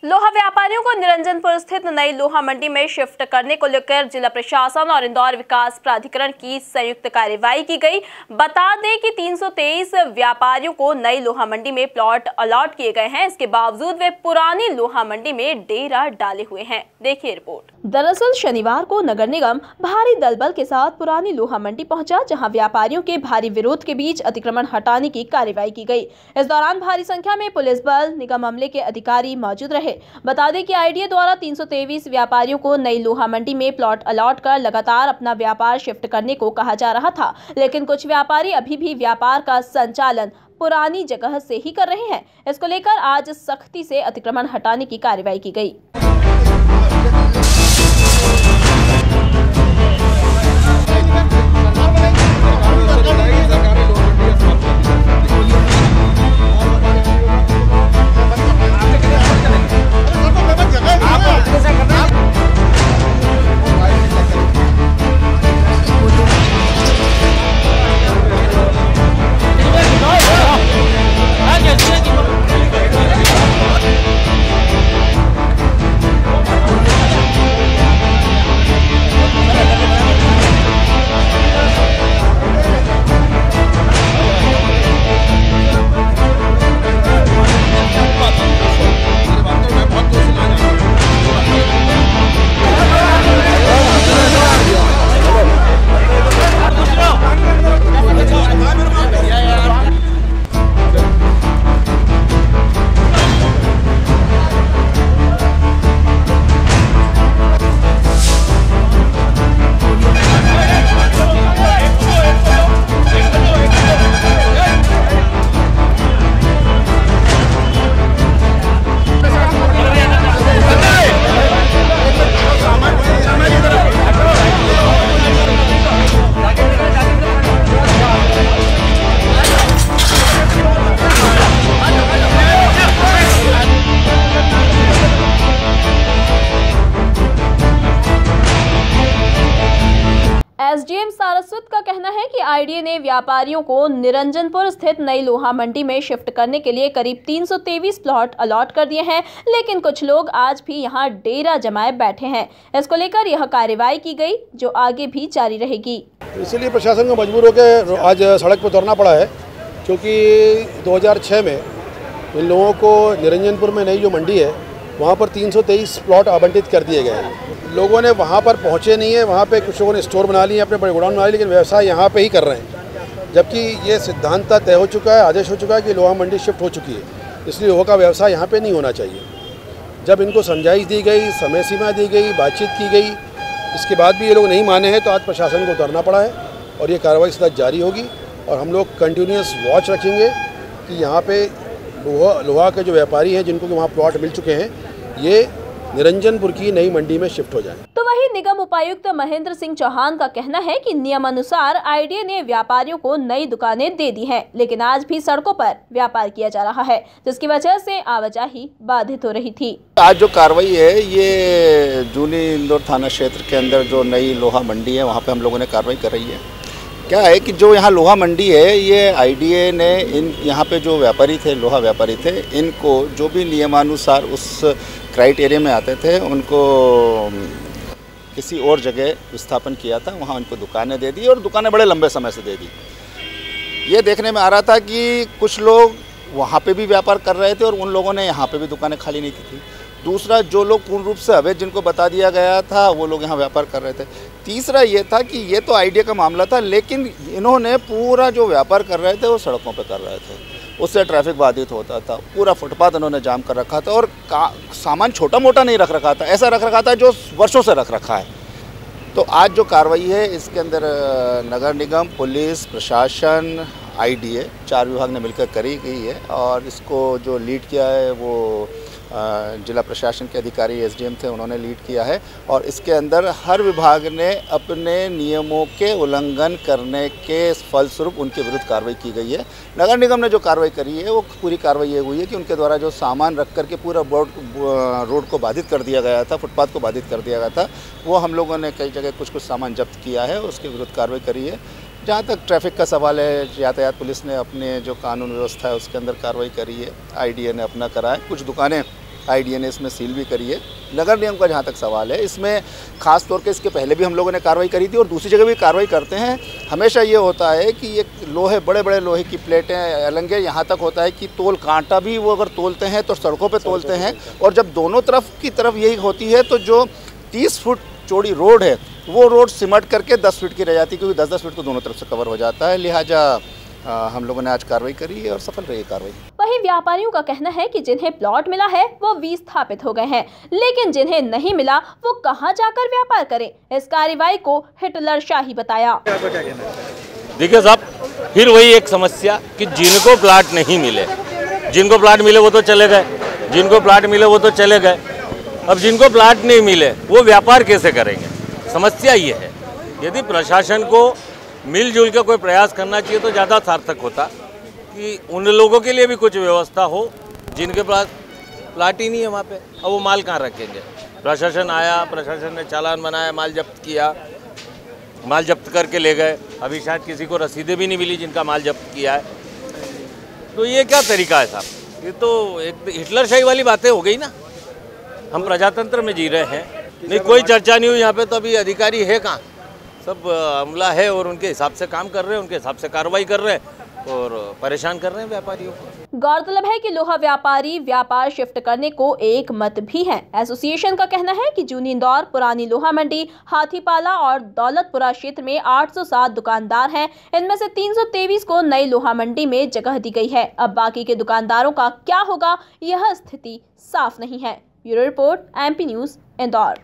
लोहा व्यापारियों को निरंजनपुर स्थित नई लोहा मंडी में शिफ्ट करने को लेकर जिला प्रशासन और इंदौर विकास प्राधिकरण की संयुक्त कार्यवाही की गई। बता दें कि 323 व्यापारियों को नई लोहा मंडी में प्लॉट अलॉट किए गए हैं। इसके बावजूद वे पुरानी लोहा मंडी में डेरा डाले हुए हैं। देखिए रिपोर्ट। दरअसल शनिवार को नगर निगम भारी दलबल के साथ पुरानी लोहा मंडी पहुंचा, जहां व्यापारियों के भारी विरोध के बीच अतिक्रमण हटाने की कार्यवाही की गई। इस दौरान भारी संख्या में पुलिस बल, निगम अमले के अधिकारी मौजूद रहे। बता दें कि आईडीए द्वारा 323 व्यापारियों को नई लोहा मंडी में प्लॉट अलॉट कर लगातार अपना व्यापार शिफ्ट करने को कहा जा रहा था, लेकिन कुछ व्यापारी अभी भी व्यापार का संचालन पुरानी जगह से ही कर रहे हैं। इसको लेकर आज सख्ती से अतिक्रमण हटाने की कार्यवाही की गई। एसडीएम सारस्वत का कहना है कि आईडीए ने व्यापारियों को निरंजनपुर स्थित नई लोहा मंडी में शिफ्ट करने के लिए करीब 323 प्लॉट अलॉट कर दिए हैं, लेकिन कुछ लोग आज भी यहां डेरा जमाए बैठे हैं। इसको लेकर यह कार्यवाही की गई, जो आगे भी जारी रहेगी। इसीलिए प्रशासन को मजबूर होकर आज सड़क पर उतरना पड़ा है, क्योंकि 2006 में इन लोगों को निरंजनपुर में नई जो मंडी है वहाँ पर 323 प्लॉट आवंटित कर दिए गए हैं। लोगों ने वहाँ पर पहुँचे नहीं है, वहाँ पे कुछ लोगों ने स्टोर बना लिए, अपने बड़े गोडाउन बना लिए, लेकिन व्यवसाय यहाँ पे ही कर रहे हैं। जबकि ये सिद्धांत तय हो चुका है, आदेश हो चुका है कि लोहा मंडी शिफ्ट हो चुकी है, इसलिए लोहा का व्यवसाय यहाँ पे नहीं होना चाहिए। जब इनको समझाइश दी गई, समय सीमा दी गई, बातचीत की गई, इसके बाद भी ये लोग नहीं माने हैं, तो आज प्रशासन को उतरना पड़ा है और ये कार्रवाई सदा जारी होगी। और हम लोग कंटिन्यूस वॉच रखेंगे कि यहाँ पे लोहा के जो व्यापारी हैं, जिनको वहाँ प्लॉट मिल चुके हैं, ये निरंजनपुर की नई मंडी में शिफ्ट हो जाएं। तो वही निगम उपायुक्त महेंद्र सिंह चौहान का कहना है कि नियमानुसार आईडीए ने व्यापारियों को नई दुकानें दे दी हैं, लेकिन आज भी सड़कों पर व्यापार किया जा रहा है, जिसकी वजह से आवाजाही बाधित हो रही थी। आज जो कार्रवाई है, ये जूनी इंदौर थाना क्षेत्र के अंदर जो नई लोहा मंडी है, वहाँ पे हम लोगों ने कार्रवाई कर रही है। क्या है कि जो यहाँ लोहा मंडी है, ये आईडीए ने यहाँ पे जो व्यापारी थे, लोहा व्यापारी थे, इनको जो भी नियमानुसार उस क्राइटेरिया में आते थे, उनको किसी और जगह विस्थापन किया था, वहाँ उनको दुकानें दे दी और दुकानें बड़े लंबे समय से दे दी। ये देखने में आ रहा था कि कुछ लोग वहाँ पे भी व्यापार कर रहे थे और उन लोगों ने यहाँ पे भी दुकानें खाली नहीं की थी। दूसरा, जो लोग पूर्ण रूप से अवैध, जिनको बता दिया गया था, वो लोग यहाँ व्यापार कर रहे थे। तीसरा ये था कि ये तो आईडीए का मामला था, लेकिन इन्होंने पूरा जो व्यापार कर रहे थे वो सड़कों पे कर रहे थे, उससे ट्रैफिक बाधित होता था। पूरा फुटपाथ इन्होंने जाम कर रखा था और सामान छोटा मोटा नहीं रख रखा था, ऐसा रख रखा था जो वर्षों से रख रखा है। तो आज जो कार्रवाई है, इसके अंदर नगर निगम, पुलिस, प्रशासन, आईडीए, 4 विभाग ने मिलकर करी गई है और इसको जो लीड किया है वो जिला प्रशासन के अधिकारी एसडीएम थे, उन्होंने लीड किया है। और इसके अंदर हर विभाग ने अपने नियमों के उल्लंघन करने के फलस्वरूप उनके विरुद्ध कार्रवाई की गई है। नगर निगम ने जो कार्रवाई करी है, वो पूरी कार्रवाई ये हुई है कि उनके द्वारा जो सामान रख करके पूरा रोड को बाधित कर दिया गया था, फुटपाथ को बाधित कर दिया गया था, वो हम लोगों ने कई जगह कुछ सामान जब्त किया है, उसके विरुद्ध कार्रवाई करी है। जहाँ तक ट्रैफिक का सवाल है, यातायात पुलिस ने अपने जो कानून व्यवस्था है उसके अंदर कार्रवाई करी है, आईडीए ने अपना करा है। कुछ दुकानें आईडीए ने इसमें सील भी करी है। नगर निगम का जहाँ तक सवाल है, इसमें खास तौर पे इसके पहले भी हम लोगों ने कार्रवाई करी थी और दूसरी जगह भी कार्रवाई करते हैं। हमेशा ये होता है कि ये बड़े बड़े लोहे की प्लेटें, अलंगे, यहाँ तक होता है कि तोल कांटा भी वो अगर तोलते हैं तो सड़कों पे तोलते हैं, और जब दोनों तरफ की तरफ यही होती है तो जो 30 फुट चौड़ी रोड है वो रोड सिमट करके 10 फीट की रह जाती है, क्योंकि 10-10 फीट तो दोनों तरफ से कवर हो जाता है। लिहाजा हम लोगों ने आज कार्रवाई करी है और सफल रही कार्रवाई। वहीं व्यापारियों का कहना है कि जिन्हें प्लॉट मिला है वो विस्थापित हो गए हैं, लेकिन जिन्हें नहीं मिला वो कहां जाकर व्यापार करें। इस कार्रवाई को हिटलरशाही बताया। देखिए साहब, फिर वही एक समस्या कि जिनको प्लाट नहीं मिले, जिनको प्लाट मिले वो तो चले गए, जिनको प्लाट मिले वो तो चले गए। अब जिनको प्लाट नहीं मिले वो व्यापार कैसे करेंगे? समस्या ये है। यदि प्रशासन को मिलजुल के कोई प्रयास करना चाहिए तो ज़्यादा सार्थक होता कि उन लोगों के लिए भी कुछ व्यवस्था हो जिनके पास प्लाट ही नहीं है वहाँ पे। अब वो माल कहाँ रखेंगे? प्रशासन आया, प्रशासन ने चालान बनाया, माल जब्त किया, माल जब्त करके ले गए। अभी शायद किसी को रसीदें भी नहीं मिली जिनका माल जब्त किया है। तो ये क्या तरीका है साहब? ये तो एक हिटलरशाही वाली बातें हो गई ना। हम प्रजातंत्र में जी रहे हैं, नहीं कोई चर्चा नहीं हुई यहाँ पे, तो अभी अधिकारी है कहाँ? सब अमला है और उनके हिसाब से काम कर रहे हैं, उनके हिसाब से कार्रवाई कर रहे हैं और परेशान कर रहे हैं व्यापारियों को। गौरतलब है कि लोहा व्यापारी व्यापार शिफ्ट करने को एक मत भी है। एसोसिएशन का कहना है कि जूनी इंदौर, पुरानी लोहा मंडी, हाथीपाला और दौलतपुरा क्षेत्र में 807 दुकानदार हैं। इनमें से 323 को नई लोहा मंडी में जगह दी गई है। अब बाकी के दुकानदारों का क्या होगा, यह स्थिति साफ नहीं है। Bureau report, MP news, Indore.